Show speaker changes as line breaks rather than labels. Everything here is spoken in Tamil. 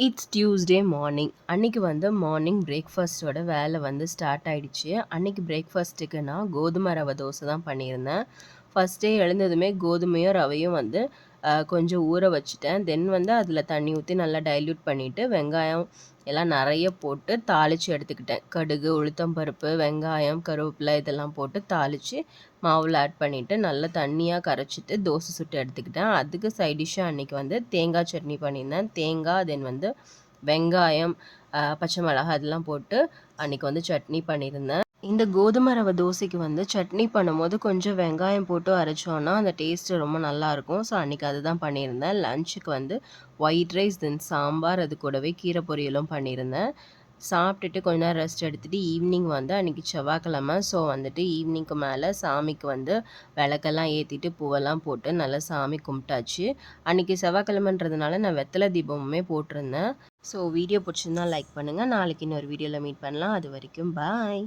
It's Tuesday morning. அன்னைக்கு வந்து மார்னிங் பிரேக்ஃபாஸ்ட்டோட வேலை வந்து ஸ்டார்ட் ஆயிடுச்சு. அன்னைக்கு பிரேக்ஃபாஸ்ட்டுக்கு நான் கோதுமை ரவை தோசை தான் பண்ணியிருந்தேன். ஃபர்ஸ்ட்டே எழுந்ததுமே கோதுமையும் ரவையும் வந்து கொஞ்சம் ஊற வச்சுட்டேன். தென் வந்து அதில் தண்ணி ஊற்றி நல்லா டைல்யூட் பண்ணிவிட்டு வெங்காயம் எல்லாம் நிறைய போட்டு தாளித்து எடுத்துக்கிட்டேன். கடுகு, உளுத்தம்பருப்பு, வெங்காயம், கருவேப்பிலை இதெல்லாம் போட்டு தாளித்து மாவில் ஆட் பண்ணிவிட்டு நல்லா தண்ணியாக கரைச்சிட்டு தோசை சுட்டு எடுத்துக்கிட்டேன். அதுக்கு சைட் டிஷ்ஷாக அன்றைக்கி வந்து தேங்காய் சட்னி பண்ணியிருந்தேன். தேங்காய் தென் வந்து வெங்காயம், பச்சை மிளகாய் அதெல்லாம் போட்டு அன்றைக்கி வந்து சட்னி பண்ணியிருந்தேன். இந்த கோதுமை ரவை தோசைக்கு வந்து சட்னி பண்ணும்போது கொஞ்சம் வெங்காயம் போட்டு அரைச்சோன்னா அந்த டேஸ்ட்டு ரொம்ப நல்லாயிருக்கும். ஸோ அன்றைக்கி அதுதான் பண்ணியிருந்தேன். லஞ்சுக்கு வந்து ஒயிட் ரைஸ் தென் சாம்பார், அது கூடவே கீரை பொரியலும் பண்ணியிருந்தேன். சாப்பிட்டுட்டு கொஞ்ச நேரம் ரெஸ்ட் எடுத்துகிட்டு ஈவினிங் வந்து அன்றைக்கி செவ்வாய்க்கிழமை. ஸோ வந்துட்டு ஈவினிங்க்கு மேலே சாமிக்கு வந்து விளக்கெல்லாம் ஏற்றிட்டு பூவெல்லாம் போட்டு நல்லா சாமி கும்பிட்டாச்சு. அன்றைக்கி செவ்வாய்க்கிழமைன்றதுனால நான் வெத்தலை தீபமுமே போட்டிருந்தேன். ஸோ வீடியோ பிடிச்சிருந்தா லைக் பண்ணுங்கள். நாளைக்கு இன்னொரு வீடியோவில் மீட் பண்ணலாம். அது வரைக்கும் பாய்.